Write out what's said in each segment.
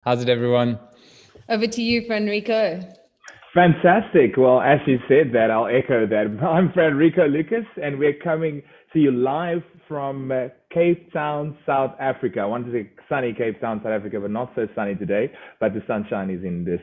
How's it, everyone? Over to you, Frederico. Fantastic. Well, as you said that, I'll echo that. I'm Frederico Lucas, and we're coming to you live from Cape Town, South Africa. I wanted to say sunny Cape Town, South Africa, but not so sunny today. But the sunshine is in this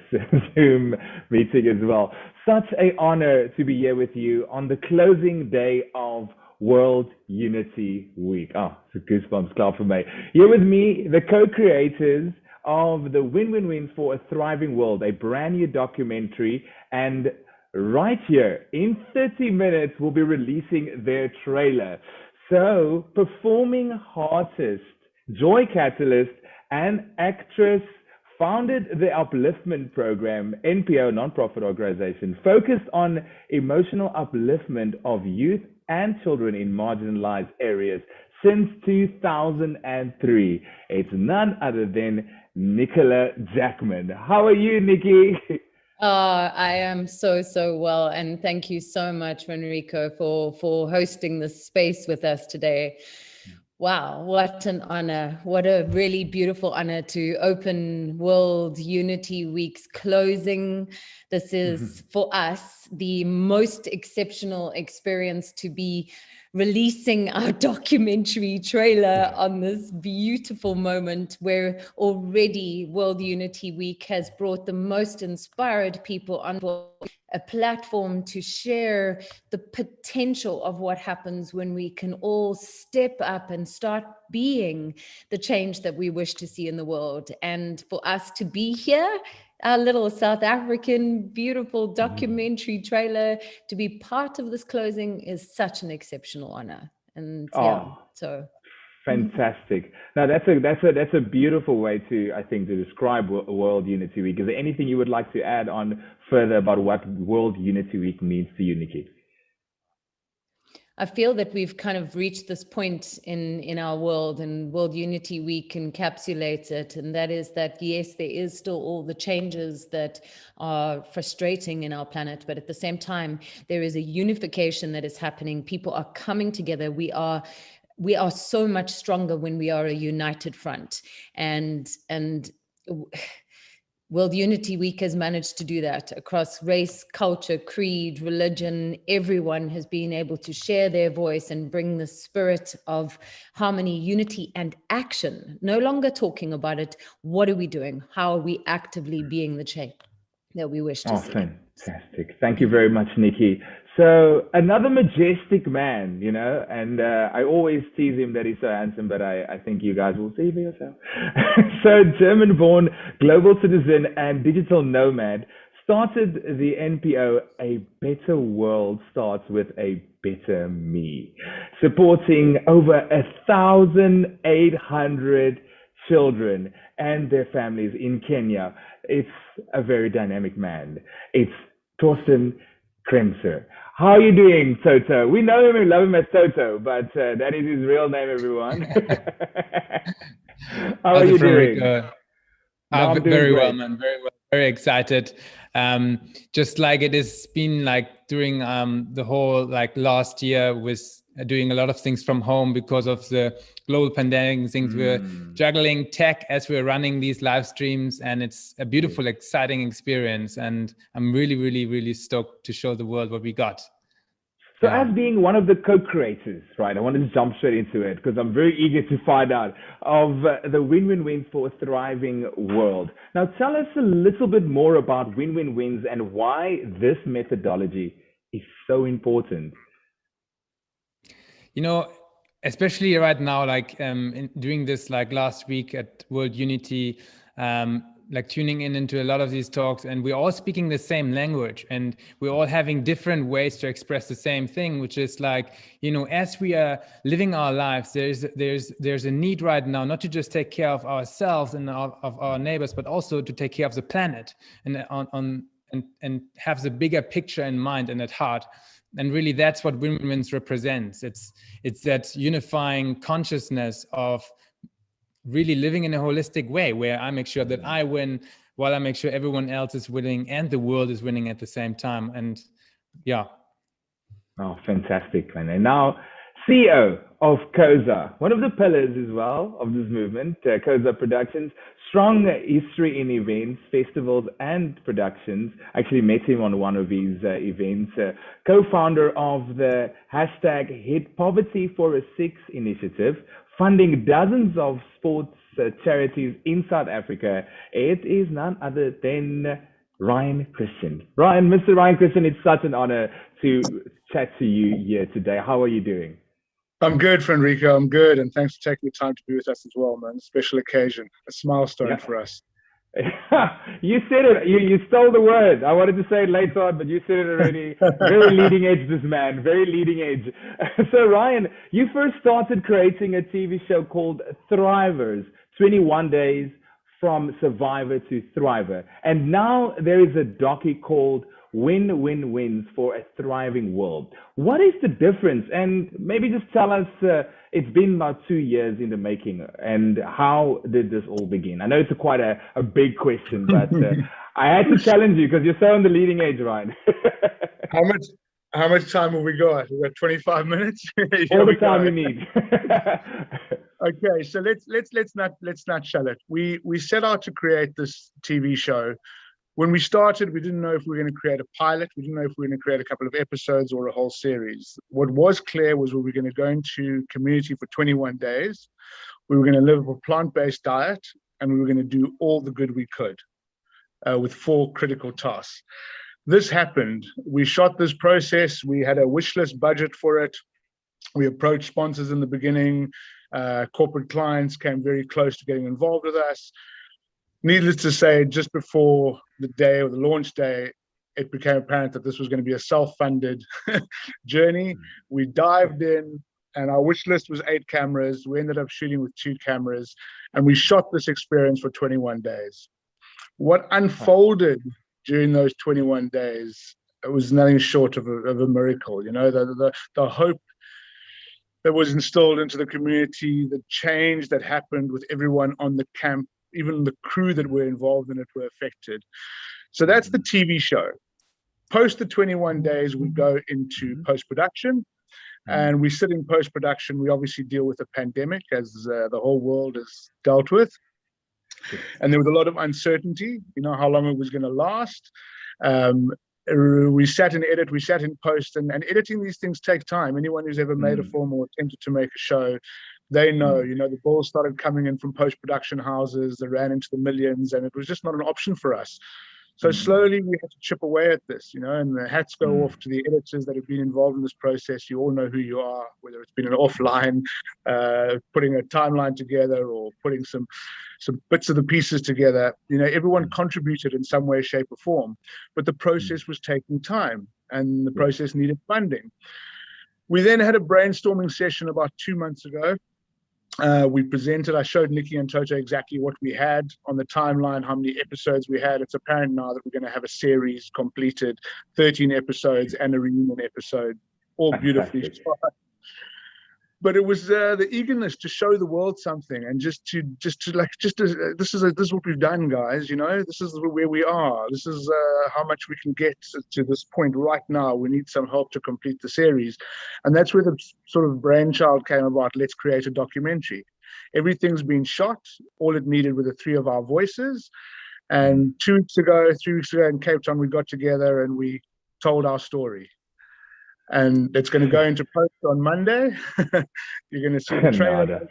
Zoom meeting as well. Such an honor to be here with you on the closing day of World Unity Week. Oh, it's a goosebumps clap for me. Here with me, the co-creators of the WinWinWins for a Thriving World, a brand new documentary. And right here, in 30 minutes, we'll be releasing their trailer. So, performing artist, joy catalyst, and actress founded the Upliftment Program, NPO, nonprofit organization, focused on emotional upliftment of youth and children in marginalized areas since 2003. It's none other than Nicola Jackman. How are you, Nikki? I am so well, and thank you so much, Enrico, for hosting this space with us today. Wow, what an honor. What a really beautiful honor to open World Unity Week's closing. This is, for us, the most exceptional experience to be releasing our documentary trailer on this beautiful moment where already World Unity Week has brought the most inspired people on board, a platform to share the potential of what happens when we can all step up and start being the change that we wish to see in the world. And for us to be here, our little South African beautiful documentary trailer, to be part of this closing is such an exceptional honor. And Fantastic. Now that's a beautiful way to, I think, to describe World Unity Week. Is there anything you would like to add on further about what World Unity Week means to you, Nikki? I feel that we've kind of reached this point in our world, and World Unity Week encapsulates it. And that is that, yes, there is still all the changes that are frustrating in our planet, but at the same time, there is a unification that is happening. People are coming together. We are so much stronger when we are a united front. And World Unity Week has managed to do that across race, culture, creed, religion. Everyone has been able to share their voice and bring the spirit of harmony, unity, and action. No longer talking about it. What are we doing? How are we actively being the change that we wish to see? Fantastic. Thank you very much, Nikki. So another majestic man, and I always tease him that he's so handsome, but I think you guys will see for yourself. So German-born global citizen and digital nomad, started the NPO A Better World Starts with a Better Me, supporting over 1,800 children and their families in Kenya. It's a very dynamic man. It's Torsten Kremser. How are you doing, Toto? We know him and love him as Toto, but that is his real name, everyone. How are you doing? I'm very well, man. Very well. Very excited. Just like it has been like during the whole like last year with doing a lot of things from home because of the global pandemic things. We're juggling tech as we're running these live streams, and it's a beautiful, exciting experience. And I'm really stoked to show the world what we got. So as being one of the co-creators, right, I want to jump straight into it because I'm very eager to find out of the WinWinWins for a Thriving World. Now, tell us a little bit more about WinWinWins and why this methodology is so important. Especially right now, like during this like last week at World Unity, like tuning into a lot of these talks, and we're all speaking the same language, and we're all having different ways to express the same thing, which is like, as we are living our lives, there's a need right now not to just take care of ourselves and of our neighbors, but also to take care of the planet and and have the bigger picture in mind and at heart. And really, that's what WinWinWins represents. It's that unifying consciousness of really living in a holistic way, where I make sure that I win, while I make sure everyone else is winning and the world is winning at the same time. And yeah. Oh, fantastic, man. And now, CEO of Koza, one of the pillars as well of this movement, Koza Productions. Strong history in events, festivals, and productions. Actually met him on one of his events. Co-founder of the hashtag Hit Poverty for a Six initiative, funding dozens of sports charities in South Africa. It is none other than Ryan Christian. Mr. Ryan Christian, it's such an honor to chat to you here today. How are you doing? I'm good, Frederico. I'm good, and thanks for taking the time to be with us as well, man. Special occasion, a milestone for us. You said it. You stole the word. I wanted to say it later on, but you said it already. Very leading edge, this man. Very leading edge. So, Ryan, you first started creating a TV show called Thrivers, 21 Days from Survivor to Thriver. And now there is a docu called WinWinWins for a Thriving World. What is the difference? And maybe just tell us, it's been about 2 years in the making, and how did this all begin? I know it's quite a big question, but I had to challenge you because you're so on the leading edge, Ryan. How much time have we got? We've got 25 minutes. All the time you need. Okay, so let's not shell it. We set out to create this TV show. When we started, we didn't know if we were going to create a pilot. We didn't know if we were going to create a couple of episodes or a whole series. What was clear was we were going to go into community for 21 days. We were going to live a plant-based diet, and we were going to do all the good we could with 4 critical tasks. This happened. We shot this process. We had a wish list budget for it. We approached sponsors in the beginning. Corporate clients came very close to getting involved with us. Needless to say, just before the day or the launch day, it became apparent that this was going to be a self-funded journey. We dived in, and our wish list was 8 cameras. We ended up shooting with 2 cameras, and we shot this experience for 21 days. What unfolded during those 21 days, it was nothing short of a miracle. You know, the hope that was instilled into the community, the change that happened with everyone on the camp, even the crew that were involved in it were affected. So that's the TV show. Post the 21 days, we go into post-production, and we sit in post-production. We obviously deal with a pandemic, as the whole world has dealt with. And there was a lot of uncertainty, you know, how long it was going to last. We sat in edit, we sat in post, and editing these things take time. Anyone who's ever made a film or attempted to make a show, they know, you know, the balls started coming in from post-production houses, they ran into the millions, and it was just not an option for us. So slowly we had to chip away at this, you know, and the hats go off to the editors that have been involved in this process. You all know who you are, whether it's been an offline, putting a timeline together, or putting some bits of the pieces together. You know, everyone contributed in some way, shape, or form, but the process was taking time, and the process needed funding. We then had a brainstorming session about 2 months ago. We presented, I showed Nikki and Toto exactly what we had on the timeline, how many episodes we had. It's apparent now that we're going to have a series completed, 13 episodes and a reunion episode, all beautifully shot. But it was the eagerness to show the world something, and this is what we've done, guys. You know, this is where we are. This is how much we can get to this point right now. We need some help to complete the series, and that's where the sort of brainchild came about. Let's create a documentary. Everything's been shot. All it needed were the 3 of our voices. And 3 weeks ago in Cape Town, we got together and we told our story. And it's going to go into post on Monday. You're going to see the trailer.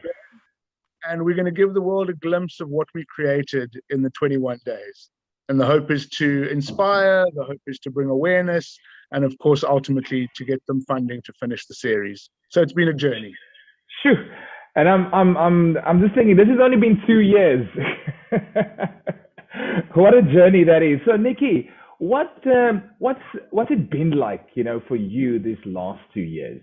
And we're going to give the world a glimpse of what we created in the 21 days. And the hope is to inspire, the hope is to bring awareness, and of course, ultimately, to get them funding to finish the series. So it's been a journey. Sure. And I'm just thinking, this has only been 2 years. What a journey that is. So, Nikki, what's it been like, you know, for you these last 2 years?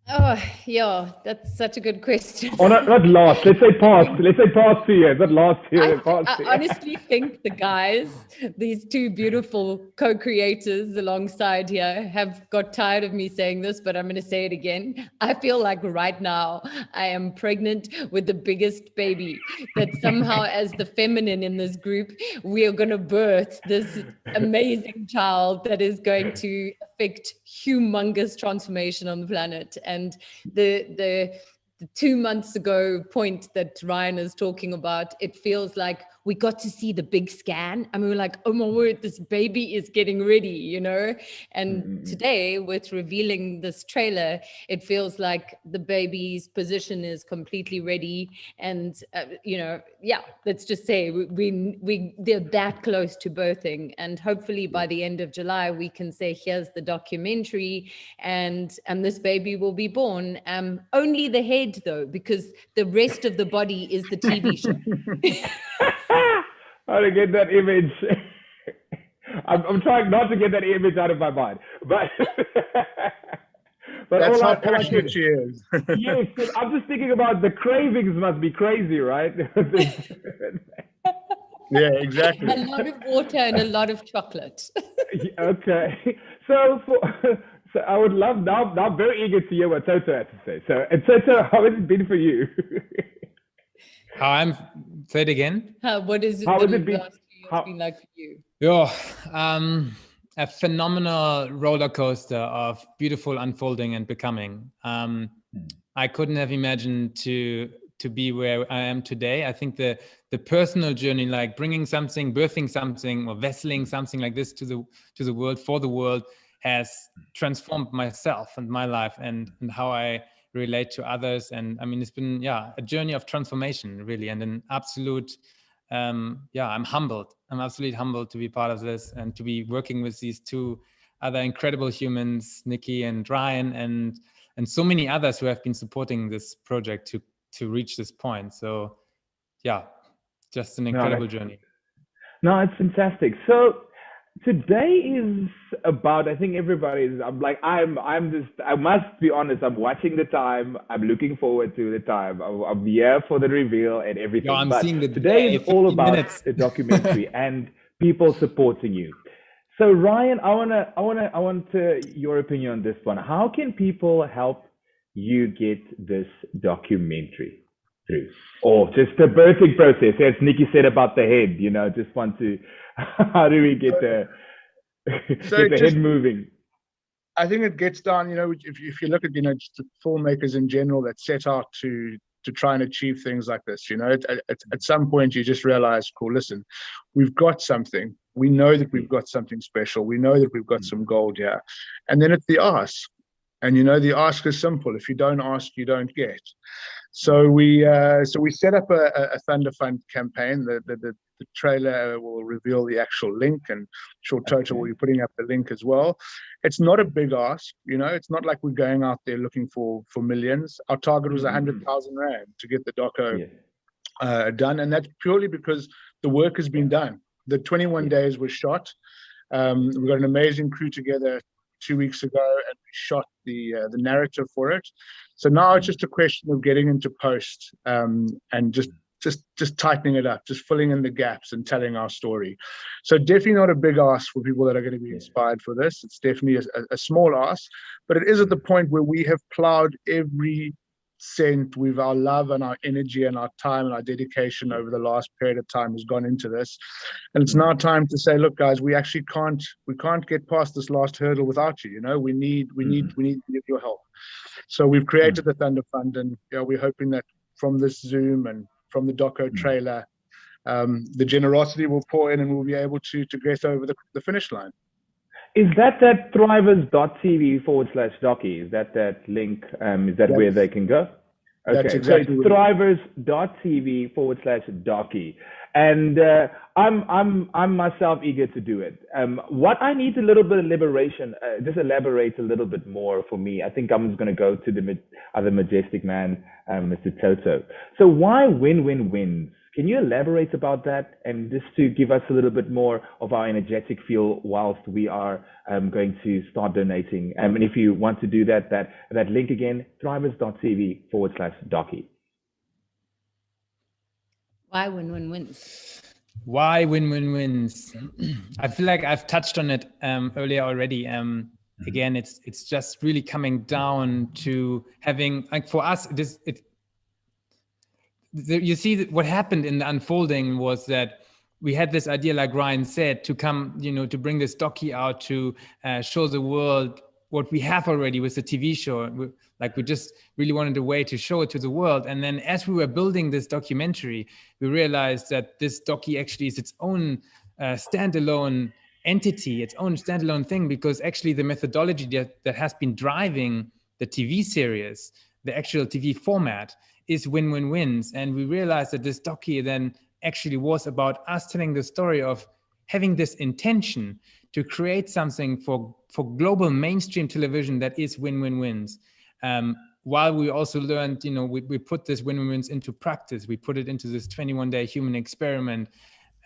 Oh, yeah, that's such a good question. Or not last, let's say past 2 years, not last year. I honestly think the guys, these 2 beautiful co-creators alongside here, have got tired of me saying this, but I'm going to say it again. I feel like right now I am pregnant with the biggest baby, that somehow as the feminine in this group, we are going to birth this amazing child that is going to affect humongous transformation on the planet. And the 2 months ago point that Ryan is talking about, it feels like we got to see the big scan. I mean, we're like, oh my word, this baby is getting ready, you know? And today with revealing this trailer, it feels like the baby's position is completely ready. And, you know, yeah, let's just say they're that close to birthing. And hopefully by the end of July, we can say, here's the documentary and this baby will be born. Only the head though, because the rest of the body is the TV show. How to get that image? I'm trying not to get that image out of my mind, but that's how passionate she is. Yes, I'm just thinking about the cravings must be crazy, right? Yeah, exactly. A lot of water and a lot of chocolate. Okay, so I would love now. I'm very eager to hear what Toto has to say. So, and Toto, how has it been for you? Say it again. What is it? How has the it been? last 2 years been like for you? Yeah, a phenomenal roller coaster of beautiful unfolding and becoming. I couldn't have imagined to be where I am today. I think the personal journey, like bringing something, birthing something, or vesseling something like this to the world, for the world, has transformed myself and my life and how I relate to others. And I mean, it's been a journey of transformation, really, and an absolute I'm humbled. I'm absolutely humbled to be part of this and to be working with these two other incredible humans, Nikki and Ryan, and so many others who have been supporting this project to reach this point. So just an incredible journey. No, it's fantastic. So today is about, I think everybody's, I must be honest, I'm watching the time. I'm looking forward to the time. I'm here for the reveal and everything. I'm but seeing today is all about the documentary and people supporting you. So Ryan, I want your opinion on this one. How can people help you get this documentary through? Or just the birthing process, as Nikki said about the head, just want to, how do we get the head moving? I think it gets down, if you look at, just the filmmakers in general that set out to try and achieve things like this, at some point you just realize, cool, listen, we've got something. We know that we've got something special. We know that we've got some gold here. And then it's the ask. And the ask is simple. If you don't ask, you don't get. So we set up a Thunder Fund campaign. The trailer will reveal the actual link, and Short Toto will be putting up the link as well. It's not a big ask, it's not like we're going out there looking for millions. Our target was 100,000 Rand to get the doco done, and that's purely because the work has been done. The 21 days was shot. We got an amazing crew together 2 weeks ago, and we shot the narrative for it. So now it's just a question of getting into post and just tightening it up, just filling in the gaps and telling our story. So definitely not a big ask for people that are going to be inspired for this. It's definitely a small ask, but it is at the point where we have plowed every cent with our love and our energy and our time and our dedication over the last period of time has gone into this. And it's now time to say, look, guys, we actually can't get past this last hurdle without you. We need your help. So we've created the Thunder Fund, and we're hoping that from this Zoom and from the doco trailer, the generosity will pour in and we'll be able to get over the finish line. Is that thrivers.tv/docky? Is that link? Is that where they can go? Okay, that's exactly. So thrivers.tv/docky. And I'm myself eager to do it. What I need a little bit of liberation, just elaborate a little bit more for me. I think I'm just going to go to the other majestic man, Mr. Toto. So why WinWinWins? Can you elaborate about that, and just to give us a little bit more of our energetic feel whilst we are going to start donating? And if you want to do that link again, thrivers.tv/docky. Why WinWinWins? Why WinWinWins? I feel like I've touched on it earlier already. Again, it's just really coming down to having, like, for us, you see what happened in the unfolding was that we had this idea, like Ryan said, to come, to bring this docu out to show the world what we have already with the TV show. We just really wanted a way to show it to the world. And then as we were building this documentary, we realized that this docu actually is its own standalone entity, its own standalone thing, because actually the methodology that has been driving the TV series, the actual TV format, is WinWinWins. And we realized that this docu then actually was about us telling the story of having this intention to create something for global mainstream television that is win-win-wins. While we also learned, we put this win-win-wins into practice. We put it into this 21-day human experiment.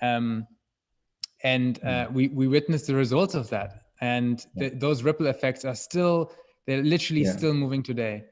We witnessed the results of that. And those ripple effects are they're literally still moving today.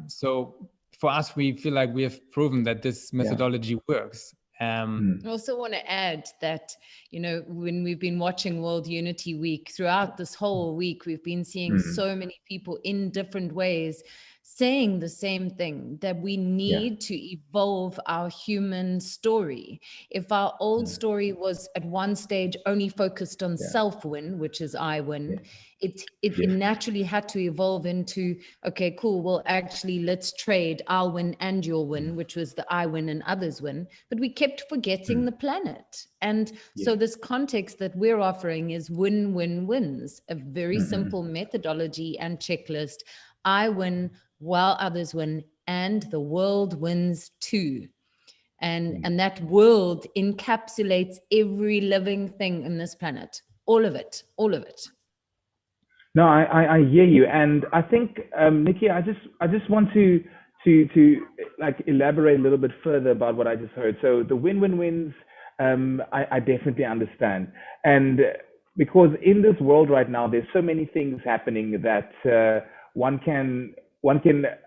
So for us, we feel like we have proven that this methodology works. I also want to add that, when we've been watching World Unity Week, throughout this whole week, we've been seeing so many people in different ways saying the same thing, that we need to evolve our human story. If our old story was at one stage only focused on self-win, which is I win, it naturally had to evolve into, okay, cool, well, actually, let's trade, I'll win and you'll win, which was the I win and others win. But we kept forgetting the planet. And so this context that we're offering is win-win-wins, a very simple methodology and checklist. I win while others win, and the world wins too. And that world encapsulates every living thing in this planet, all of it. No, I hear you, and I think, Nikki, I just want to like elaborate a little bit further about what I just heard. So the win-win-wins, I definitely understand, and because in this world right now, there's so many things happening that one can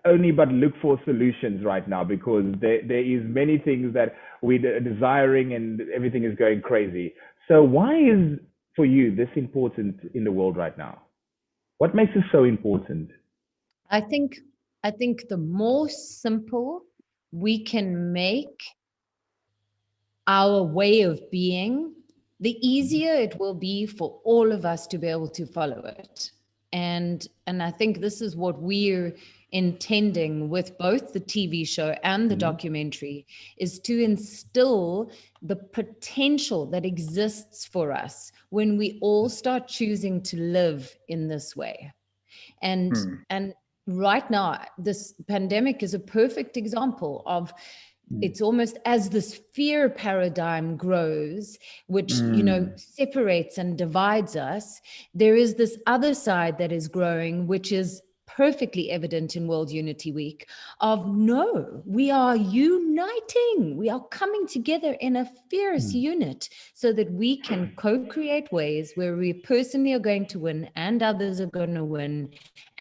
only but look for solutions right now, because there is many things that we're desiring and everything is going crazy. So why is, for you, this important in the world right now? What makes it so important? I think the more simple we can make our way of being, the easier it will be for all of us to be able to follow it. And I think this is what we're intending with both the TV show and the documentary, is to instill the potential that exists for us when we all start choosing to live in this way. And right now, this pandemic is a perfect example of, it's almost as this fear paradigm grows, which, separates and divides us, there is this other side that is growing, which is perfectly evident in World Unity Week, of no, we are uniting. We are coming together in a fierce unit so that we can co-create ways where we personally are going to win and others are going to win,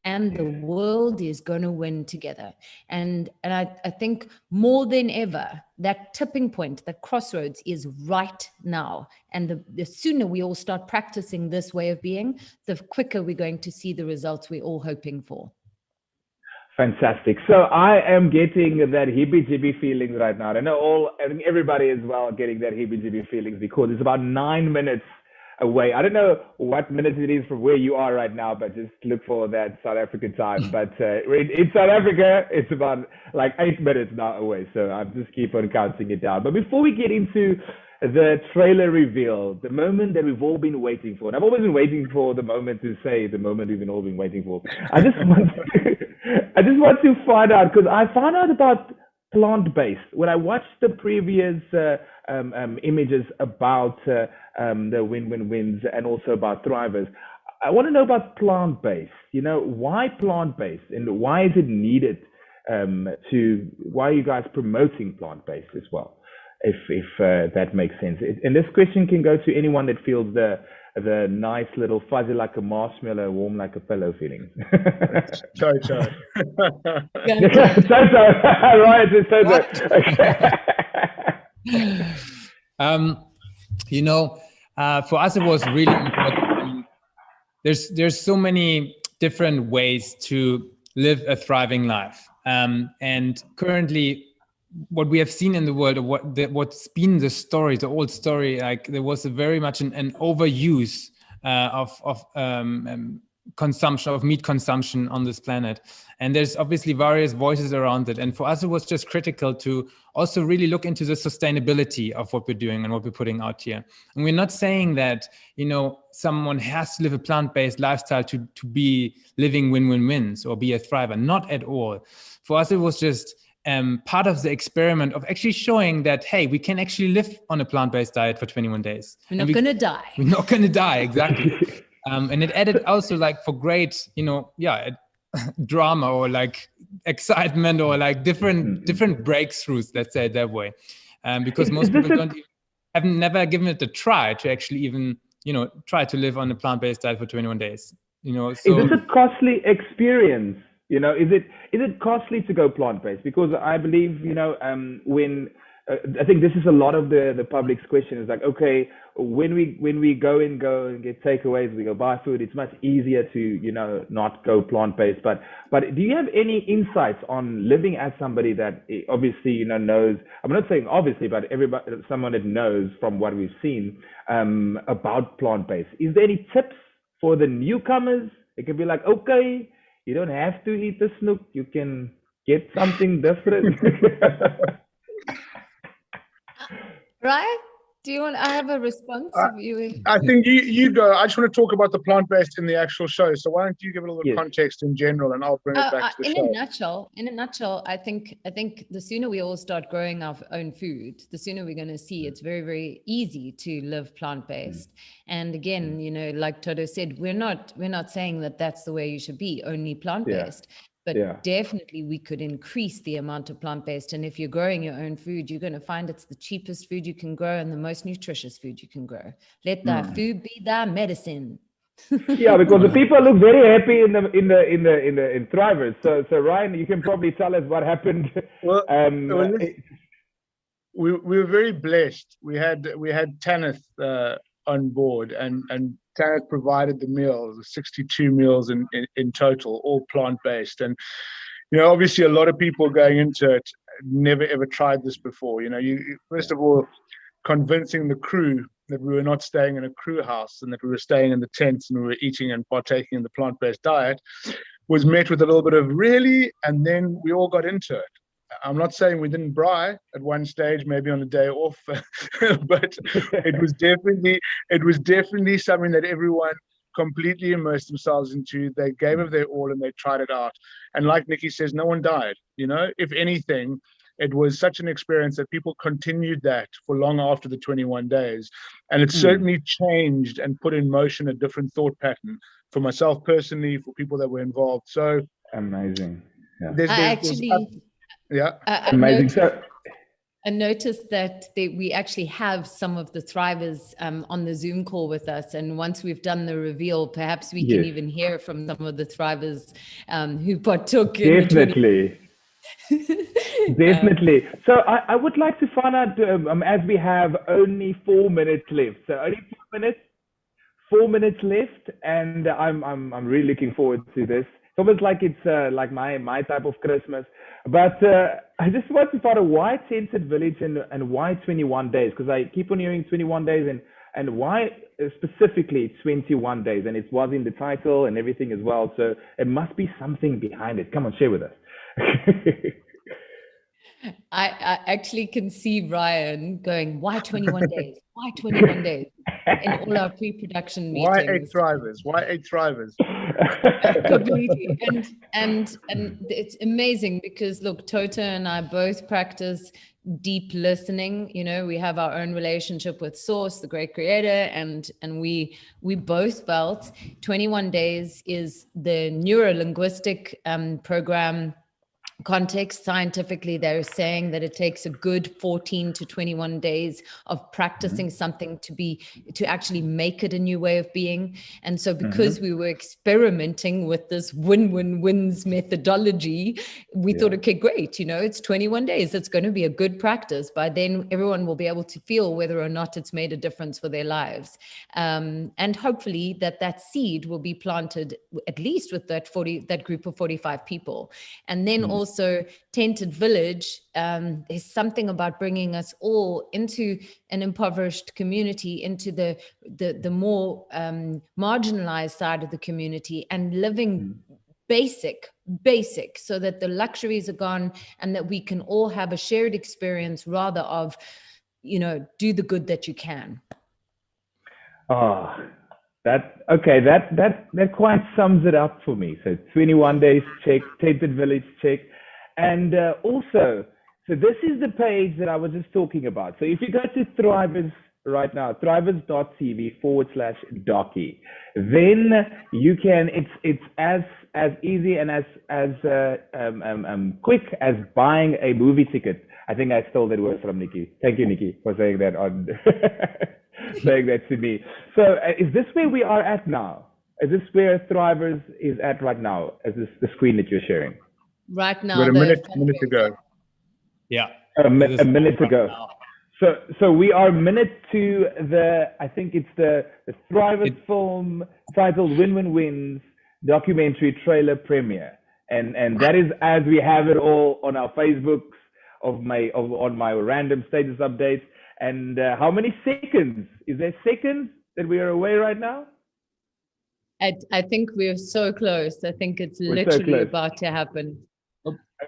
and the world is going to win together. And I think more than ever, that tipping point, that crossroads is right now. And the sooner we all start practicing this way of being, the quicker we're going to see the results we're all hoping for. Fantastic. So I am getting that heebie-jeebie feelings right now. I think everybody is well getting that heebie-jeebie feelings, because it's about 9 minutes away. I don't know what minutes it is from where you are right now, but just look for that South African time. But in South Africa, it's about like 8 minutes now away. So I'll just keep on counting it down. But before we get into the trailer reveal, the moment that we've all been waiting for, and I've always been waiting for the moment to say the moment we've all been waiting for. I just want to find out, because I found out about plant-based when I watched the previous images about the win-win-wins and also about thrivers. I want to know about plant-based. Why plant-based, and why is it needed? Why are you guys promoting plant-based as well? If that makes sense. And this question can go to anyone that feels the nice little fuzzy like a marshmallow, warm like a pillow feeling. Toto. Toto. Right, it's Toto. For us, it was really important. There's so many different ways to live a thriving life. And currently, what we have seen in the world, or what's been the story, the old story, like there was a very much an overuse of consumption of meat consumption on this planet, and there's obviously various voices around it. And for us, it was just critical to also really look into the sustainability of what we're doing and what we're putting out here. And we're not saying that, you know, someone has to live a plant-based lifestyle to be living win-win-wins or be a thriver. Not at all. For us, it was just part of the experiment of actually showing that, hey, we can actually live on a plant-based diet for 21 days. We're not going to die. We're not going to die, exactly. And it added also like for great, you know, drama or like excitement or like different breakthroughs, let's say it that way. Because most people have never given it a try to actually even, you know, try to live on a plant-based diet for 21 days. You know, so is this a costly experience? You know, is it costly to go plant-based? Because I believe, you know, when I think this is a lot of the public's question is like, okay, when we go and get takeaways, we go buy food, it's much easier to, you know, not go plant-based. But do you have any insights on living as somebody that obviously, you know, knows, I'm not saying obviously, but someone that knows from what we've seen about plant-based? Is there any tips for the newcomers? It can be like, okay, you don't have to eat the snook, you can get something different. Right? Do you want? I have a response. I think you go. I just want to talk about the plant-based in the actual show. So why don't you give it a little context in general, and I'll bring it back to the show. In a nutshell, I think the sooner we all start growing our own food, the sooner we're going to see it's very, very easy to live plant-based. And again, you know, like Toto said, we're not saying that that's the way you should be, only plant-based. But definitely we could increase the amount of plant-based. And if you're growing your own food, you're going to find it's the cheapest food you can grow and the most nutritious food you can grow. Let thy food be thy medicine. Yeah, because the people look very happy in Thrivers. So Ryan, you can probably tell us what happened. Well, we were very blessed. We had Tanith on board, and Tanith provided the meals, 62 meals in total, all plant-based. And, you know, obviously a lot of people going into it never ever tried this before. You know, first of all, convincing the crew that we were not staying in a crew house and that we were staying in the tents and we were eating and partaking in the plant-based diet was met with a little bit of really, and then we all got into it. I'm not saying we didn't braai at one stage, maybe on a day off, but it was definitely something that everyone completely immersed themselves into. They gave it their all and they tried it out. And like Nikki says, no one died. You know, if anything, it was such an experience that people continued that for long after the 21 days. And it certainly changed and put in motion a different thought pattern for myself personally, for people that were involved. So amazing. Yeah. Amazing. I noticed that we actually have some of the thrivers on the Zoom call with us. And once we've done the reveal, perhaps we can even hear from some of the thrivers who partook. Definitely. Definitely. So I would like to find out, as we have only 4 minutes left. So only 4 minutes left. And I'm really looking forward to this. It's almost like it's like my type of Christmas. But I just want to find out why Tented Village and why 21 days? Because I keep on hearing 21 days and why specifically 21 days? And it was in the title and everything as well. So it must be something behind it. Come on, share with us. I actually can see Ryan going, why 21 days? Why 21 days? In all our pre-production meetings. Why 8 thrivers? Why 8 thrivers? Completely. And it's amazing because look, Tota and I both practice deep listening. You know, we have our own relationship with Source, the great creator, and we both felt 21 days is the neuro-linguistic program context. Scientifically, they're saying that it takes a good 14 to 21 days of practicing something to actually make it a new way of being. And so because we were experimenting with this WinWinWins methodology, we thought, okay, great, you know, it's 21 days. It's going to be a good practice. By then everyone will be able to feel whether or not it's made a difference for their lives. And hopefully that seed will be planted at least with that group of 45 people. And then also also Tented Village, there's something about bringing us all into an impoverished community, into the more marginalized side of the community, and living basic, so that the luxuries are gone and that we can all have a shared experience rather of, do the good that you can. That quite sums it up for me. So 21 days check, Tented Village check. And also, so this is the page that I was just talking about. So if you go to Thrivers right now, thrivers.tv/docky, then you can, it's as easy and as quick as buying a movie ticket. I think I stole that word from Nikki. Thank you, Nikki, for saying that on saying that to me. So is this where we are at now? Is this where Thrivers is at right now? Is this the screen that you're sharing? Right now, We're a minute ago. Yeah. A minute ago. So we are minute to I think it's the Thrivers film titled WinWinWins documentary trailer premiere. And that is as we have it all on our Facebooks, on my random status updates. And how many seconds? Is there seconds that we are away right now? I think we're so close. I think it's literally about to happen.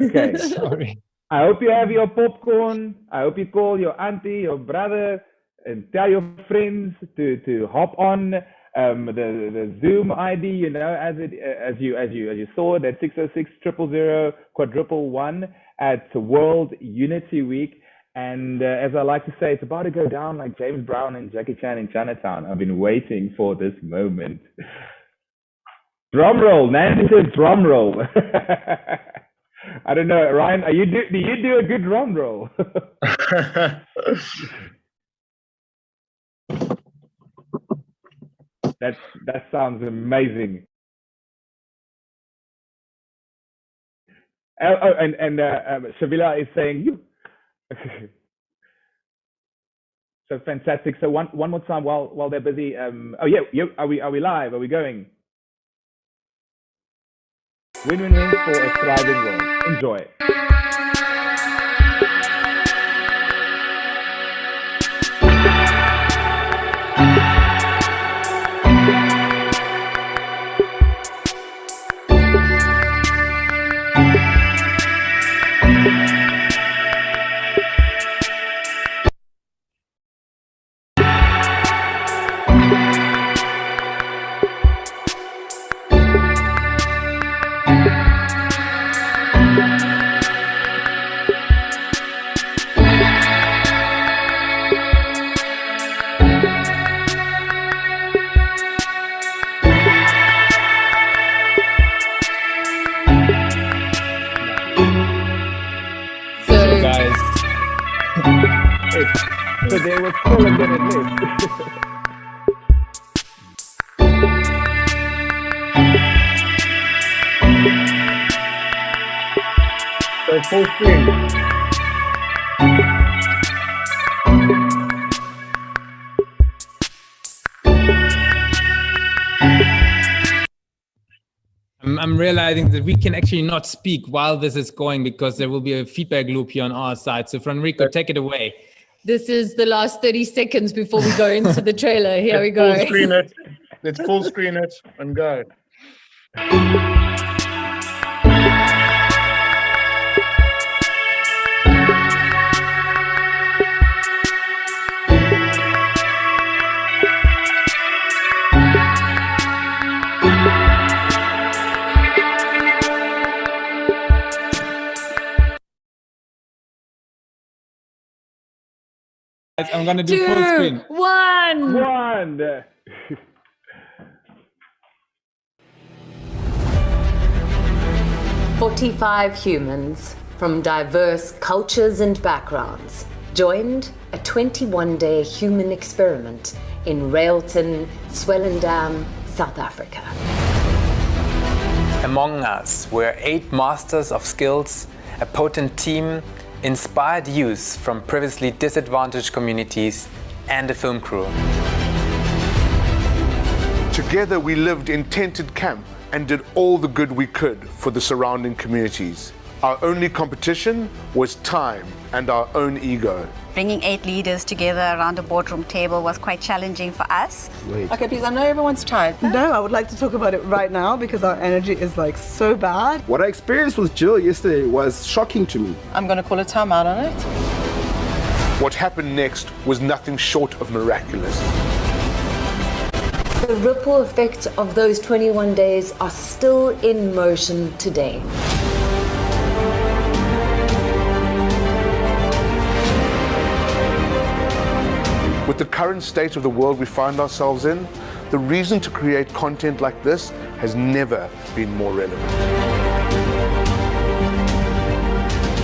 Okay. Sorry. I hope you have your popcorn. I hope you call your auntie, your brother, and tell your friends to hop on the Zoom ID. As you saw that 606-000-111 at World Unity Week. And as I like to say, it's about to go down like James Brown and Jackie Chan in Chinatown. I've been waiting for this moment. Drum roll, Nancy says drum roll. I don't know, Ryan. Do you do a good drum roll? That sounds amazing. And Shavila is saying you. So fantastic. So one more time while they're busy. Are we live? Are we going? Win-win-win for a thriving world. Enjoy. So there was still a minute left. So full screen. I'm realizing that we can actually not speak while this is going because there will be a feedback loop here on our side. So Franrico, take it away. This is the last 30 seconds before we go into the trailer. Here we go. Full screen it. Let's full screen it and go. I'm gonna do full screen. 1. 45 humans from diverse cultures and backgrounds joined a 21-day human experiment in Railton, Swellendam, South Africa. Among us were 8 masters of skills, a potent team, inspired youth from previously disadvantaged communities, and a film crew. Together we lived in tented camp and did all the good we could for the surrounding communities. Our only competition was time and our own ego. Bringing 8 leaders together around a boardroom table was quite challenging for us. Okay, please, I know everyone's tired. No, I would like to talk about it right now because our energy is like so bad. What I experienced with Jill yesterday was shocking to me. I'm going to call a timeout on it. What happened next was nothing short of miraculous. The ripple effects of those 21 days are still in motion today. With the current state of the world we find ourselves in, the reason to create content like this has never been more relevant.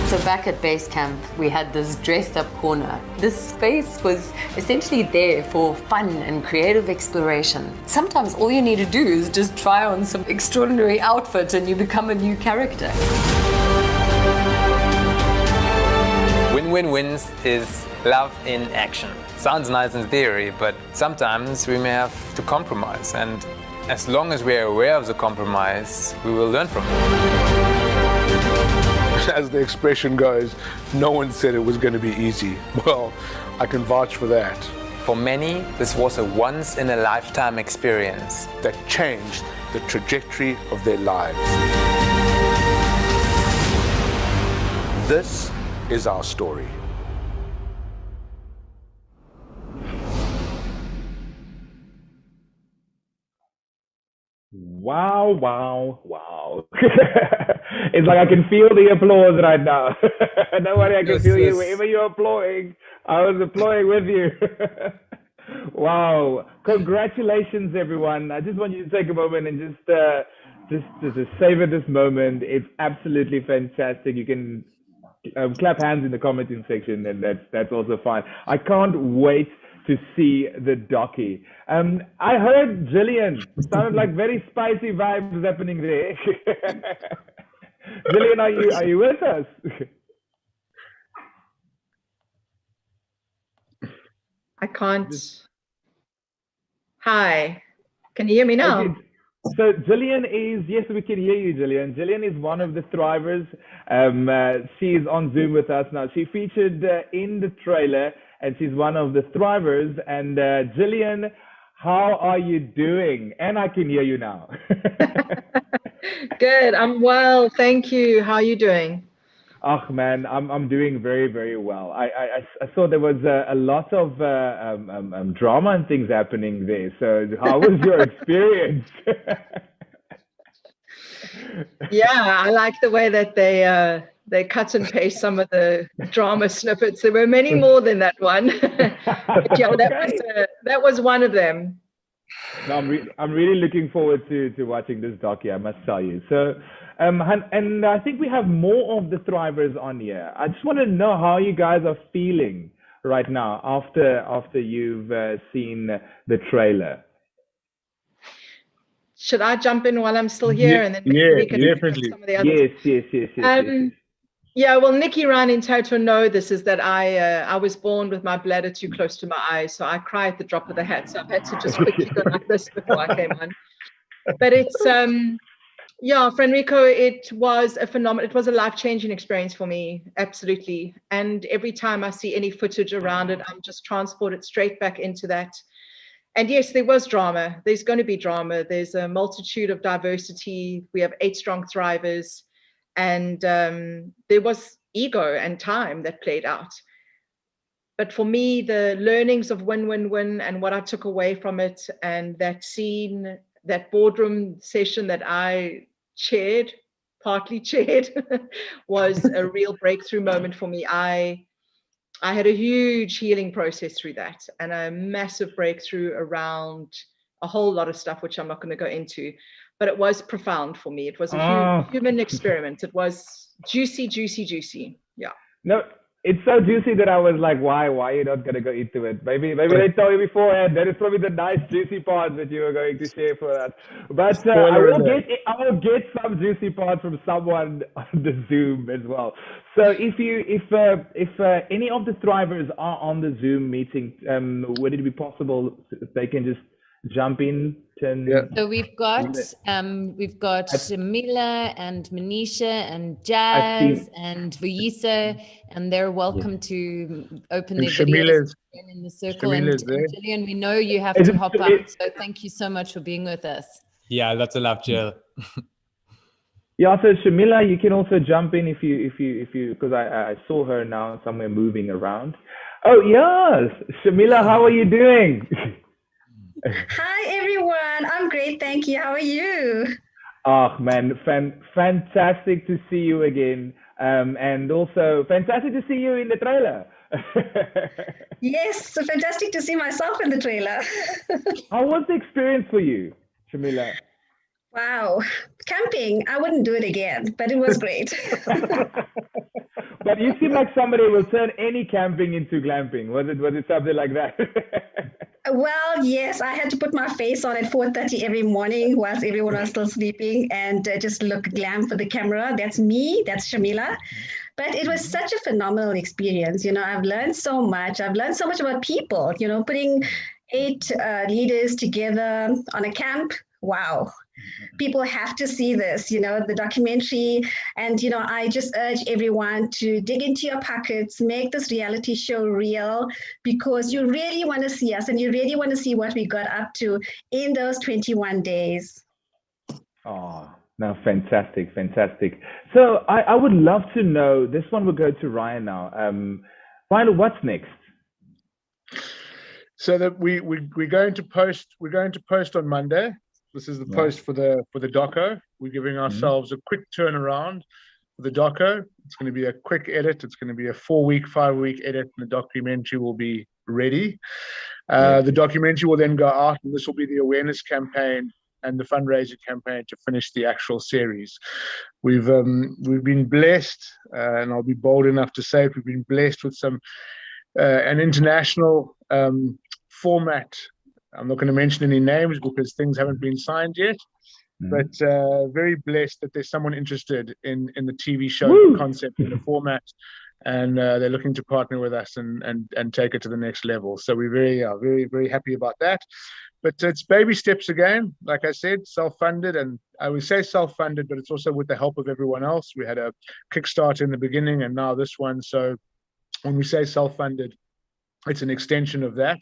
So back at base camp, we had this dressed up corner. This space was essentially there for fun and creative exploration. Sometimes all you need to do is just try on some extraordinary outfit and you become a new character. WinWinWins is love in action. Sounds nice in theory, but sometimes we may have to compromise. And as long as we are aware of the compromise, we will learn from it. As the expression goes, no one said it was going to be easy. Well, I can vouch for that. For many, this was a once-in-a-lifetime experience that changed the trajectory of their lives. This is our story. Wow, wow, wow. It's like I can feel the applause right now. Don't worry, I can feel you. Wherever you're applauding, I was applauding with you. Wow. Congratulations, everyone. I just want you to take a moment and just savor this moment. It's absolutely fantastic. You can clap hands in the commenting section, and that's also fine. I can't wait to see the docky. I heard Jillian. Sounded like very spicy vibes happening there. Jillian, are you with us? I can't. Hi, can you hear me now? Okay. So Jillian is, yes, we can hear you, Jillian. Jillian is one of the thrivers. She's on Zoom with us now. She featured in the trailer, and she's one of the thrivers. And Jillian, how are you doing? And I can hear you now. Good, I'm well, thank you. How are you doing? Oh man, I'm doing very, very well. I saw there was a lot of drama and things happening there. So how was your experience? Yeah, I like the way that they cut and paste some of the drama snippets. There were many more than that one. But yeah, that was one of them. No, I'm really looking forward to watching this docu, I must tell you. So, and I think we have more of the thrivers on here. I just want to know how you guys are feeling right now after you've seen the trailer. Should I jump in while I'm still here, and then we can definitely. some of the others? Yes. Yeah, well, Nikki, Ryan, and Toto know this is that I was born with my bladder too close to my eyes, so I cry at the drop of the hat. So I've had to just quickly go like this before I came on. But it's yeah, friend Rico, it was a phenomenal. It was a life-changing experience for me, absolutely. And every time I see any footage around it, I'm just transported straight back into that. And yes, there was drama. There's going to be drama. There's a multitude of diversity. We have 8 strong thrivers. And there was ego and time that played out. But for me, the learnings of WinWinWin and what I took away from it, and that scene, that boardroom session that I partly chaired, was a real breakthrough moment for me. I had a huge healing process through that, and a massive breakthrough around a whole lot of stuff, which I'm not going to go into. But it was profound for me. It was a human experiment. It was juicy, juicy, juicy. Yeah. No, it's so juicy that I was like, why are you not going to go into it? Maybe they told you beforehand. That is probably the nice juicy part that you were going to share for us. But I will get some juicy parts from someone on the Zoom as well. So if any of the thrivers are on the Zoom meeting, would it be possible if they can just jump in? So we've got Shamila and Manisha and Jazz and Vayisa, and they're welcome to open their videos in the circle. And Gillian, we know you have to hop out, so thank you so much for being with us. Yeah, lots of love, Jill. Yeah, so Shamila, you can also jump in if you because I saw her now somewhere moving around. Oh yes, Shamila, how are you doing? Hi everyone, I'm great, thank you. How are you? Oh man, fantastic to see you again, and also fantastic to see you in the trailer. Yes, so fantastic to see myself in the trailer. How was the experience for you, Shamila? Wow, camping, I wouldn't do it again, but it was great. But you seem like somebody who will turn any camping into glamping. Was it something like that? Well, yes, I had to put my face on at 4:30 every morning whilst everyone was still sleeping and just look glam for the camera. That's me, that's Shamila. But it was such a phenomenal experience. You know, I've learned so much. I've learned so much about people, you know, putting 8 leaders together on a camp. Wow. People have to see this, you know, the documentary. And, you know, I just urge everyone to dig into your pockets, make this reality show real, because you really want to see us and you really want to see what we got up to in those 21 days. Oh, no, fantastic. So I would love to know, this one will go to Ryan now. Ryan, what's next? So that we're going to post on Monday. This is the post for the doco. We're giving ourselves a quick turnaround for the doco. It's going to be a quick edit. It's going to be a 4-week, 5-week edit, and the documentary will be ready. The documentary will then go out, and this will be the awareness campaign and the fundraising campaign to finish the actual series. We've been blessed, and I'll be bold enough to say it, we've been blessed with an international format. I'm not going to mention any names because things haven't been signed yet, but very blessed that there's someone interested in the TV show concept and the format, and they're looking to partner with us and take it to the next level. So we're very happy about that. But it's baby steps again. Like I said, self-funded, and I would say self-funded, but it's also with the help of everyone else. We had a Kickstarter in the beginning, and now this one. So when we say self-funded, it's an extension of that.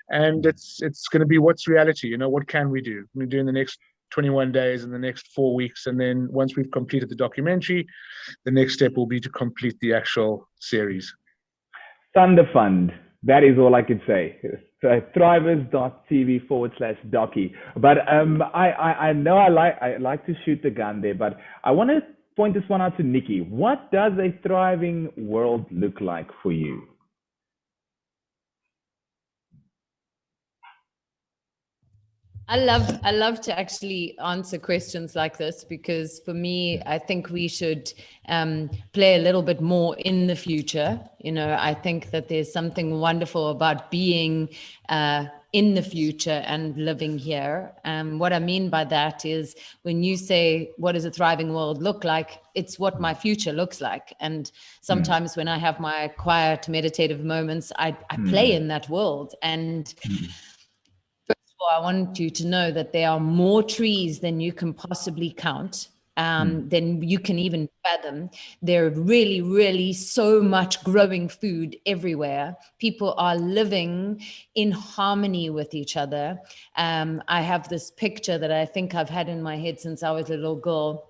And it's going to be what's reality, you know, what can we do? We do in the next 21 days and the next 4 weeks. And then once we've completed the documentary, the next step will be to complete the actual series. Thunder Fund. That is all I could say. Thrivers.tv/docu. But I know I like to shoot the gun there, but I want to point this one out to Nikki. What does a thriving world look like for you? I love to actually answer questions like this, because for me, I think we should play a little bit more in the future. You know, I think that there's something wonderful about being in the future and living here. What I mean by that is, when you say, what does a thriving world look like? It's what my future looks like. And sometimes when I have my quiet meditative moments, I play in that world. And I want you to know that there are more trees than you can possibly count, than you can even fathom. There are really so much growing food everywhere. People are living in harmony with each other. I have this picture that I think I've had in my head since I was a little girl.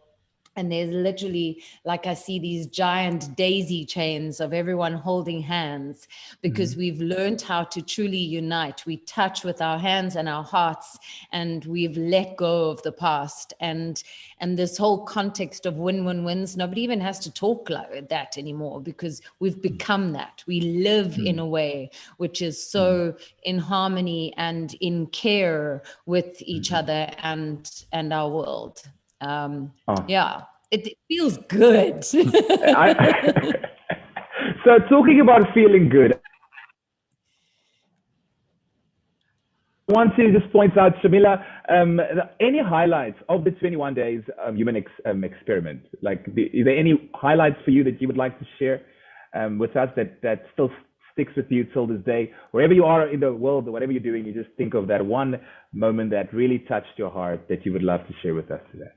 And there's literally, like, I see these giant daisy chains of everyone holding hands, because we've learned how to truly unite. We touch with our hands and our hearts, and we've let go of the past. And this whole context of win-win-wins, nobody even has to talk like that anymore, because we've become that. We live in a way which is so in harmony and in care with each other and our world. Yeah, it feels good. So talking about feeling good, I want to just point out, Shamila, any highlights of the 21 days human experiment? Like, is there any highlights for you that you would like to share with us that still sticks with you till this day? Wherever you are in the world, or whatever you're doing, you just think of that one moment that really touched your heart that you would love to share with us today.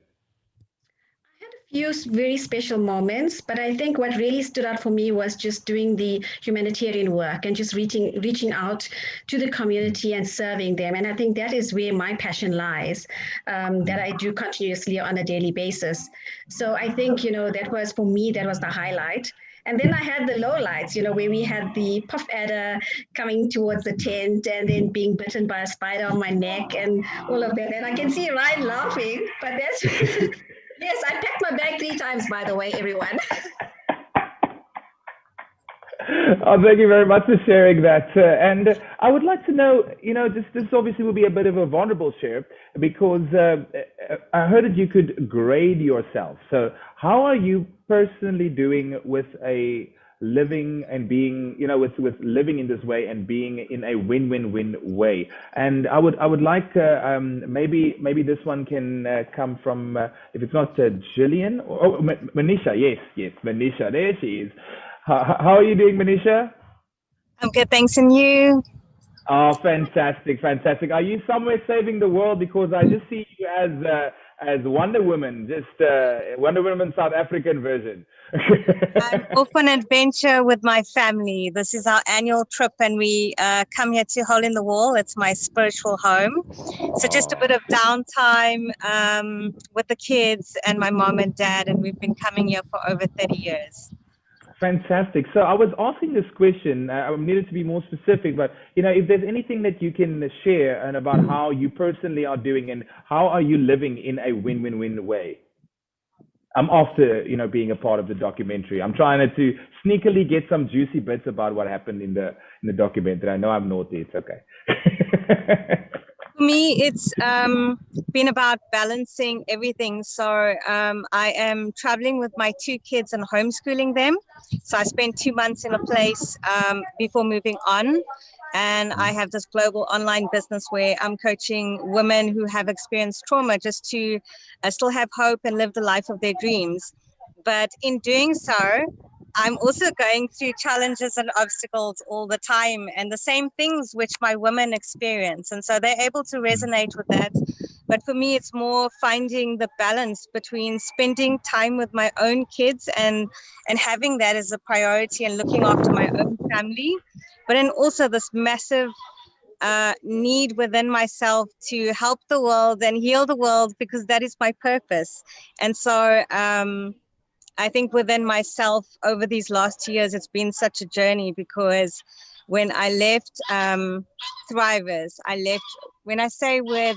Few very special moments, but I think what really stood out for me was just doing the humanitarian work and just reaching out to the community and serving them. And I think that is where my passion lies, that I do continuously on a daily basis. So I think, that was, for me, that was the highlight. And then I had the lowlights, where we had the puff adder coming towards the tent and then being bitten by a spider on my neck and all of that. And I can see Ryan laughing, but that's... Yes, I packed my bag 3 times, by the way, everyone. Oh, thank you very much for sharing that. And I would like to know, this obviously will be a bit of a vulnerable share, because I heard that you could grade yourself. So how are you personally doing with living and being, with living in this way and being in a win-win-win way? And I would like maybe this one can come from, if it's not Jillian or Manisha. Yes, Manisha, there she is. How are you doing, Manisha? I'm good, thanks. And you? Oh, fantastic. Are you somewhere saving the world? Because I just see you as Wonder Woman, just Wonder Woman South African version. I'm off on an adventure with my family. This is our annual trip, and we come here to Hole in the Wall. It's my spiritual home. So just a bit of downtime with the kids and my mom and dad, and we've been coming here for over 30 years. Fantastic. So I was asking this question, I needed to be more specific, but if there's anything that you can share and about how you personally are doing and how are you living in a win-win-win way? After being a part of the documentary, I'm trying to sneakily get some juicy bits about what happened in the documentary. I know I'm naughty. It's okay. For me, it's been about balancing everything. So I am traveling with my 2 kids and homeschooling them. So I spent 2 months in a place before moving on. And I have this global online business where I'm coaching women who have experienced trauma just to still have hope and live the life of their dreams. But in doing so, I'm also going through challenges and obstacles all the time, and the same things which my women experience. And so they're able to resonate with that. But for me, it's more finding the balance between spending time with my own kids and having that as a priority and looking after my own family. But then also this massive need within myself to help the world and heal the world, because that is my purpose. And so I think within myself over these last 2 years, it's been such a journey, because when I left Thrivers, when I say with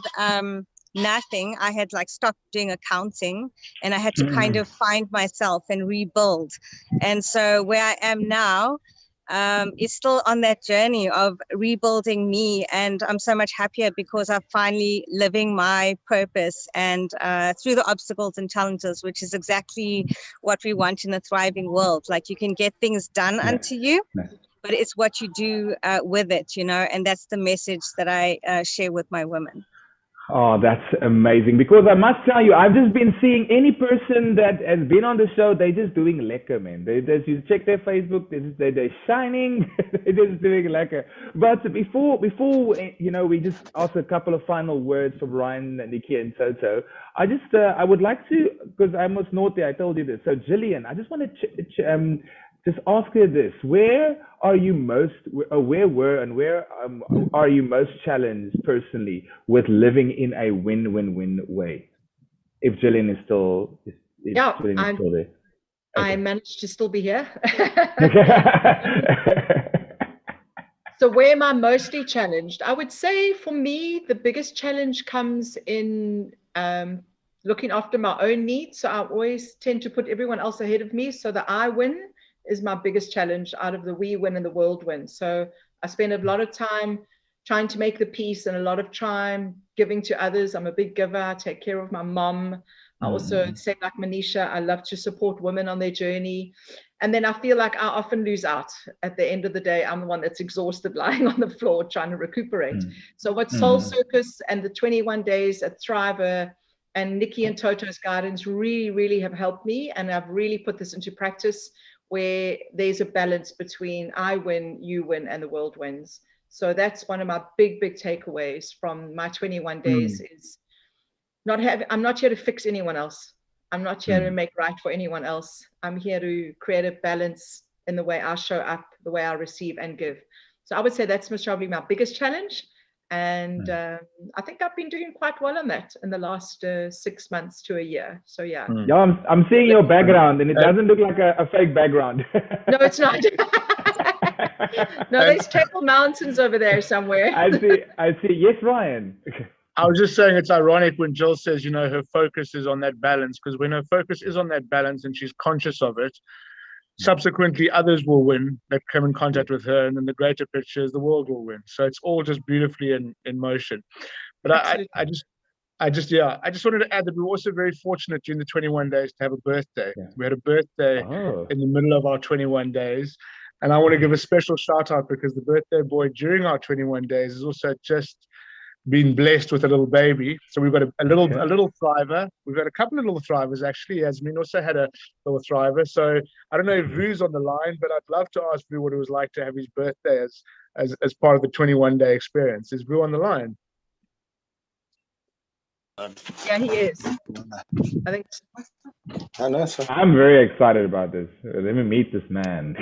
nothing, I had stopped doing accounting, and I had to kind of find myself and rebuild. And so where I am now is still on that journey of rebuilding me, and I'm so much happier because I'm finally living my purpose and through the obstacles and challenges, which is exactly what we want in a thriving world. You can get things done unto you, but it's what you do with it, and that's the message that I share with my women. Oh, that's amazing. Because I must tell you, I've just been seeing any person that has been on the show, they're just doing lekker, man. You check their Facebook, they're shining, they're just doing lekker. But before we just ask a couple of final words from Ryan, Nikki, and Toto. I would like to, because I'm most naughty, I told you this. So Jillian, I just want to just ask her this: where are you most challenged personally with living in a win-win-win way? If Jillian is still, Jillian is still there. Okay. I managed to still be here. So where am I mostly challenged? I would say for me, the biggest challenge comes in looking after my own needs. So I always tend to put everyone else ahead of me, so that I win is my biggest challenge out of the we win and the world win. So I spend a lot of time trying to make the peace and a lot of time giving to others. I'm a big giver. I take care of my mom. I also say, like Manisha, I love to support women on their journey. And then I feel like I often lose out. At the end of the day, I'm the one that's exhausted, lying on the floor trying to recuperate. So what Soul Circus and the 21 days at Thriver and Nikki and Toto's guidance really, really have helped me. And I've really put this into practice, where there's a balance between I win, you win, and the world wins. So that's one of my big takeaways from my 21 days is I'm not here to fix anyone else. I'm not here to make right for anyone else. I'm here to create a balance in the way I show up, the way I receive and give. So I would say that's probably my biggest challenge. And I think I've been doing quite well on that in the last 6 months to a year. So yeah. Yeah, I'm seeing your background, and it doesn't look like a fake background. No, it's not. No, there's Table Mountains over there somewhere. I see. Yes, Ryan. I was just saying it's ironic when Jill says, you know, her focus is on that balance, because when her focus is on that balance and she's conscious of it, subsequently others will win that come in contact with her, and then the greater picture is the world will win. So it's all just beautifully in motion. But I just wanted to add that we were also very fortunate during the 21 days to have a birthday. Yeah. We had a birthday in the middle of our 21 days. And I want to give a special shout out because the birthday boy during our 21 days has also just been blessed with a little baby. So we've got a little thriver. We've got a couple of little thrivers actually. Yasmin also had a little thriver. So I don't know if Vu's on the line, but I'd love to ask Vu what it was like to have his birthday as part of the 21-day experience. Is Vu on the line? Yeah, he is. I think. I'm very excited about this. Let me meet this man.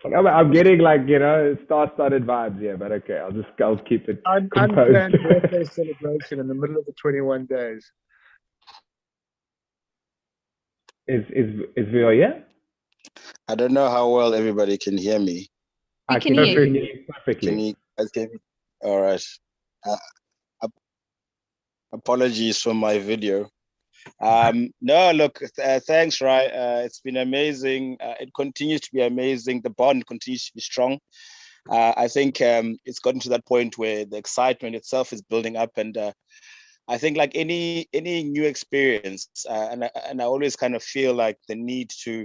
I'm getting like, you know, star-studded vibes here, but okay, I'll keep it composed. Unplanned birthday celebration in the middle of the 21 days. Is Vio here? I don't know how well everybody can hear me. I can hear you perfectly. Can you guys hear me? All right. Apologies for my video. No, look, thanks, Rai. It's been amazing. It continues to be amazing. The bond continues to be strong. I think it's gotten to that point where the excitement itself is building up, and I think like any new experience, and I always kind of feel like the need to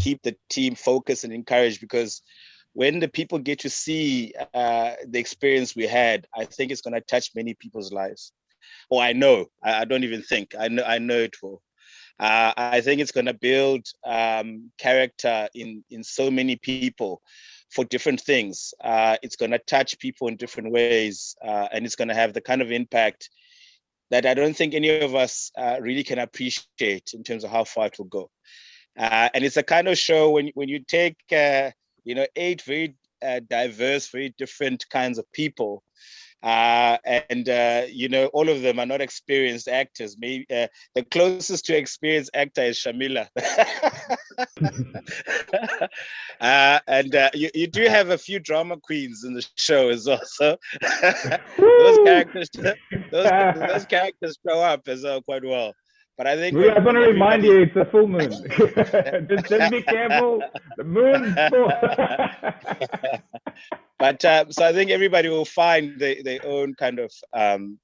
keep the team focused and encouraged, because when the people get to see the experience we had, I think it's going to touch many people's lives. Or I know, I don't even think, I know it will. I think it's going to build character in so many people for different things. It's going to touch people in different ways, and it's going to have the kind of impact that I don't think any of us really can appreciate in terms of how far it will go. And it's a kind of show when you take, 8 very diverse, very different kinds of people, and all of them are not experienced actors. Maybe the closest to experienced actor is Shamila. And you do have a few drama queens in the show as well. So those characters show up as well quite well. But I think I want to remind you, it's a full moon. just be careful. The moon's full. But so I think everybody will find their own kind of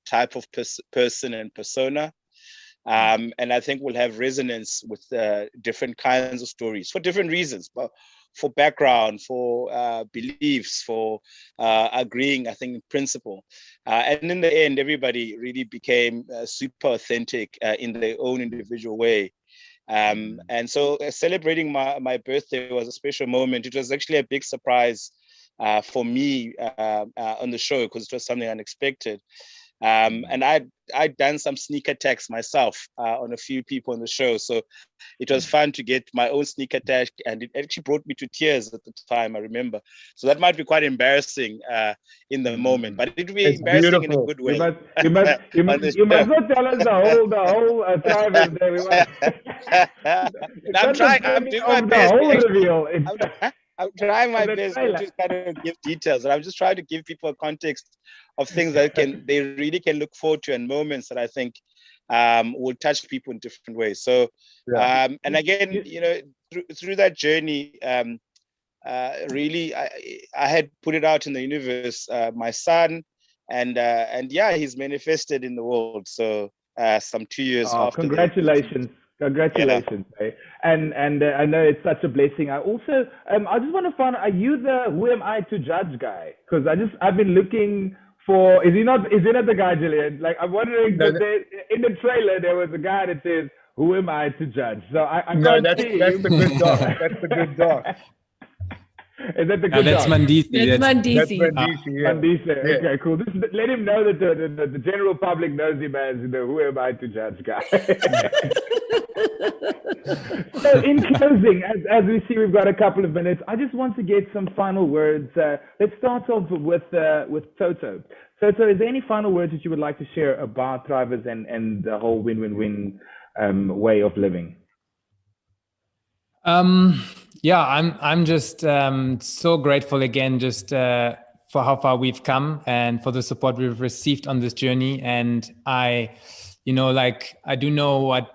type of person and persona. And I think we'll have resonance with different kinds of stories for different reasons, but for background, for beliefs, for agreeing, I think, in principle. And in the end, everybody really became super authentic in their own individual way. And so celebrating my birthday was a special moment. It was actually a big surprise for me on the show, because it was something unexpected. And I'd done some sneak attacks myself on a few people on the show. So it was fun to get my own sneak attack, and it actually brought me to tears at the time, I remember. So that might be quite embarrassing in the moment, but it would be embarrassing beautiful. In a good way. You must not tell us the whole time is there. I'm doing my best. I'm trying my best to kind of give details, and I'm just trying to give people a context of things that they really can look forward to, and moments that I think will touch people in different ways. So, and again, through that journey, really, I had put it out in the universe, my son, and he's manifested in the world. So, some 2 years after. Congratulations. Congratulations, eh? And I know it's such a blessing. I also I just want to find out, are you the who am I to judge guy? Because I've been looking for, is he not the guy, Gillian? Like, I'm wondering, in the trailer there was a guy that says, who am I to judge? So I No, can't that's see the him. good doc. That's the good doc. Is that the good that's doc? Mandisi. That's Mandisi. That's Mandisi, yeah. Mandisi. Yeah. Okay, cool. Let him know that the general public knows him as the who am I to judge guy. So in closing, as we see, we've got a couple of minutes. I just want to get some final words. Let's start off with Toto. Toto, is there any final words that you would like to share about Thrivers and the whole win-win-win way of living? Yeah, I'm just so grateful again, just for how far we've come and for the support we've received on this journey. And I do know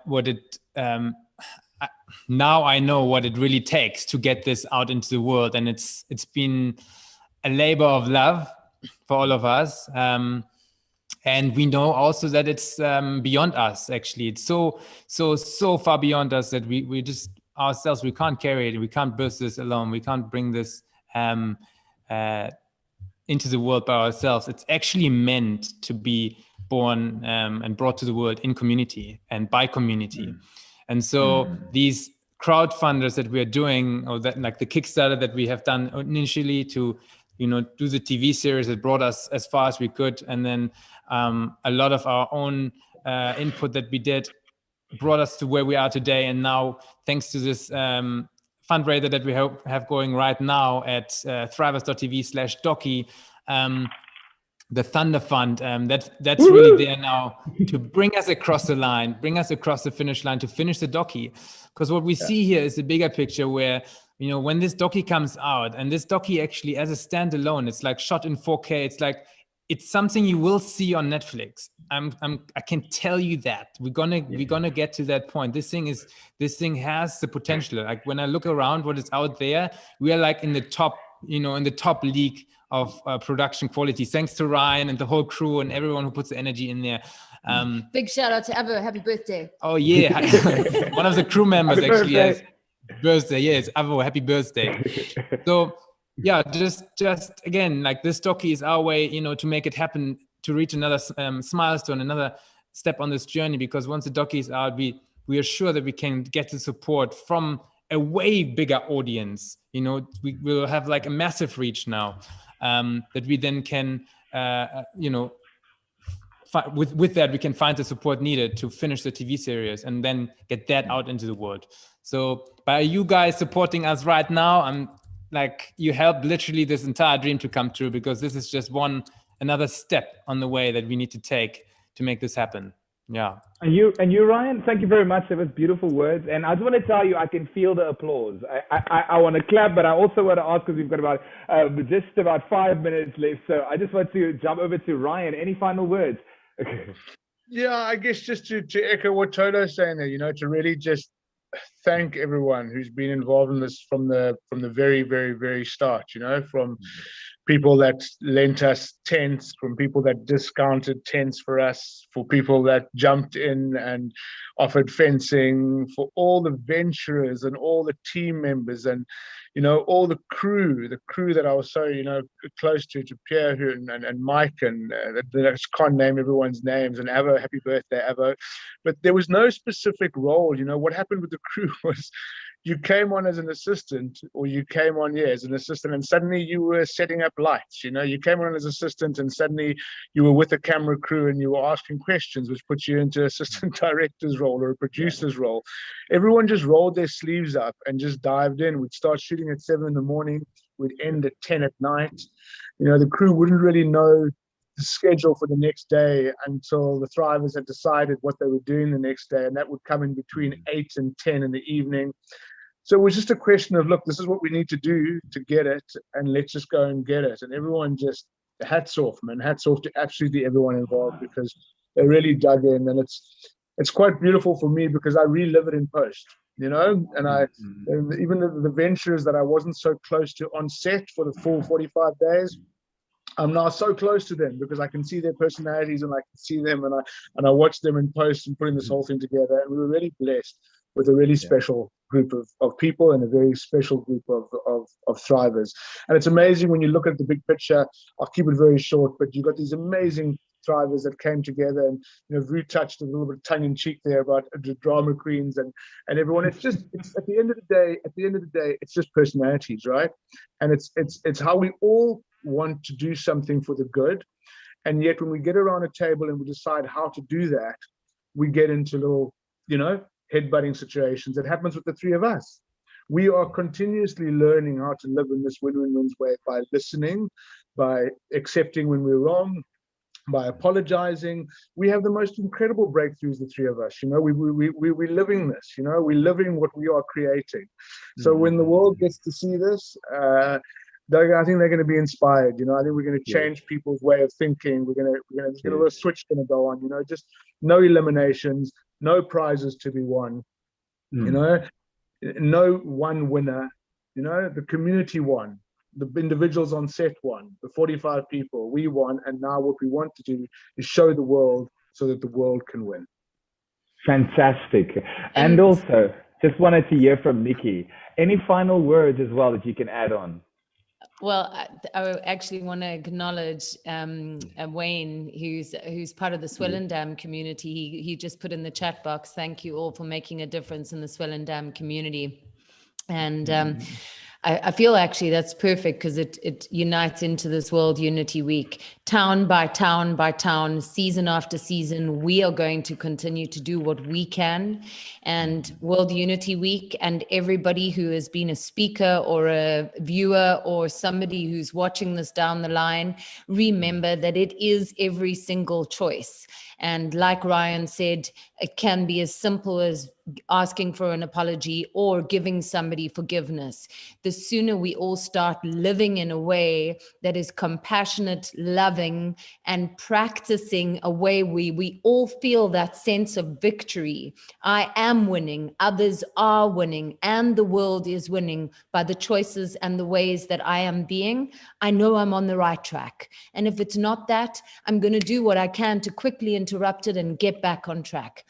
what it. Now I know what it really takes to get this out into the world, and it's been a labor of love for all of us. And we know also that it's beyond us. Actually, it's so far beyond us that we just ourselves, we can't carry it. We can't burst this alone. We can't bring this into the world by ourselves. It's actually meant to be born and brought to the world in community and by community. And so these crowdfunders that we are doing, or that like the Kickstarter that we have done initially to, do the TV series that brought us as far as we could, and then a lot of our own input that we did brought us to where we are today. And now, thanks to this fundraiser that we have going right now at thrivers.tv/docky, the Thunder Fund, that's really there now to bring us across the line, bring us across the finish line to finish the docky. Because what we see here is the bigger picture where, when this docky comes out, and this docky actually as a standalone, it's like shot in 4K, it's something you will see on Netflix. I can tell you that we're gonna get to that point. This thing has the potential. Like when I look around what is out there, we are like in the top, in the top league of production quality, thanks to Ryan and the whole crew and everyone who puts the energy in there. Big shout out to Avo, happy birthday. Oh yeah, one of the crew members Happy actually birthday. has birthday. Yes, Avo, happy birthday. So yeah, just again, like this docky is our way, to make it happen, to reach another milestone, another step on this journey. Because once the docky is out, we are sure that we can get the support from a way bigger audience. We will have like a massive reach now, that we then can, with that we can find the support needed to finish the TV series and then get that out into the world. So by you guys supporting us right now, I'm like, you helped literally this entire dream to come true, because this is just another step on the way that we need to take to make this happen. Yeah. And you, Ryan, thank you very much. That was beautiful words. And I just want to tell you, I can feel the applause. I want to clap, but I also want to ask, because we've got just about 5 minutes left. So I just want to jump over to Ryan. Any final words? Yeah, I guess just to echo what Toto's saying there, to really just thank everyone who's been involved in this from the very, very, very start, from people that lent us tents, from people that discounted tents for us, for people that jumped in and offered fencing, for all the venturers and all the team members, and all the crew that I was so close to Pierre and Mike, and I just can't name everyone's names, and Avo, happy birthday Avo. But there was no specific role. What happened with the crew was, you came on as an assistant, or you came on as an assistant, and suddenly you were setting up lights. You came on as assistant, and suddenly you were with the camera crew and you were asking questions, which puts you into assistant director's role or a producer's role. Everyone just rolled their sleeves up and just dived in. We'd start shooting at 7 a.m, we'd end at 10 at night. The crew wouldn't really know the schedule for the next day until the Thrivers had decided what they were doing the next day, and that would come in between 8 and 10 in the evening. So it was just a question of, look, this is what we need to do to get it, and let's just go and get it. And everyone just, hats off, man, hats off to absolutely everyone involved, because they really dug in. And it's quite beautiful for me, because I relive it in post, and and even the ventures that I wasn't so close to on set for the full 45 days, I'm now so close to them, because I can see their personalities and I can see them, and I watch them in post and putting this whole thing together. And we were really blessed with a really special group of people and a very special group of Thrivers. And it's amazing when you look at the big picture. I'll keep it very short, but you've got these amazing thrivers that came together, and Vu touched a little bit tongue in cheek there about the drama queens and everyone. It's at the end of the day, it's just personalities, right? And it's how we all want to do something for the good, and yet when we get around a table and we decide how to do that, we get into little headbutting situations. It happens with the three of us. We are continuously learning how to live in this win-win-wins way by listening, by accepting when we're wrong, by apologizing. We have the most incredible breakthroughs, the three of us. We're living this. We're living what we are creating. So when the world gets to see this, I think they're going to be inspired. I think we're going to change people's way of thinking. There's going to be a switch going to go on. Just no eliminations, no prizes to be won. No one winner. The community won. The individuals on set won. The 45 people, we won. And now what we want to do is show the world so that the world can win. Fantastic. And also, just wanted to hear from Nikki. Any final words as well that you can add on? Well, I actually want to acknowledge Wayne, who's part of the Swellendam community. He just put in the chat box, thank you all for making a difference in the Swellendam community. And I feel actually that's perfect because it unites into this World Unity Week. Town by town by town, season after season, we are going to continue to do what we can. And World Unity Week, and everybody who has been a speaker or a viewer or somebody who's watching this down the line, remember that it is every single choice. And like Ryan said, it can be as simple as asking for an apology or giving somebody forgiveness. The sooner we all start living in a way that is compassionate, loving, and practicing a way we all feel that sense of victory. I am winning, others are winning, and the world is winning by the choices and the ways that I am being. I know I'm on the right track. And if it's not that, I'm going to do what I can to quickly interrupt it and get back on track.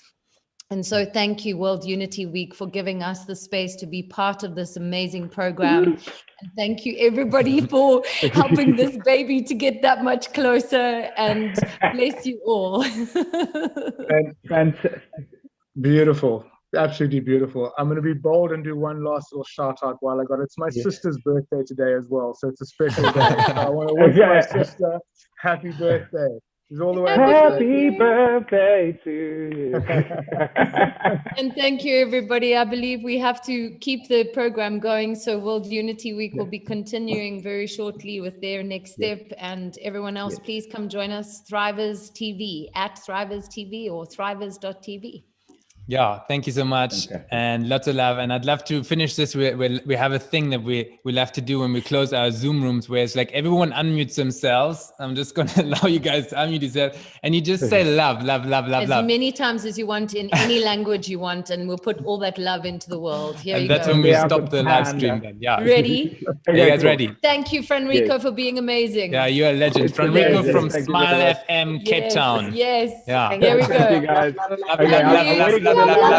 And so thank you, World Unity Week, for giving us the space to be part of this amazing program. And thank you, everybody, for helping this baby to get that much closer. And bless you all. Fantastic. Beautiful. Absolutely beautiful. I'm going to be bold and do one last little shout out while I got it. It's my sister's birthday today as well. So it's a special day. So I want to wish my sister happy birthday. She's all the way. Happy birthday to you. And thank you, everybody. I believe we have to keep the program going. So World Unity Week will be continuing very shortly with their next step. And everyone else, please come join us. Thrivers TV, at Thrivers TV or thrivers.tv. Yeah, thank you so much, and lots of love. And I'd love to finish this. We have a thing that we love to do when we close our Zoom rooms, where it's like everyone unmutes themselves. I'm just going to allow you guys to unmute yourself, and you just say love, love, love, love, love. As many times as you want, in any language you want, and we'll put all that love into the world. Here you go. And that's when we stop the live stream then. Yeah. Ready? Are you guys ready? Thank you, Franrico, for being amazing. Yeah, you're a legend. Franrico from Smile FM, Cape Town. Yes. Yeah. Here we go. Thank you guys. Love, love, love, love, love, love, love.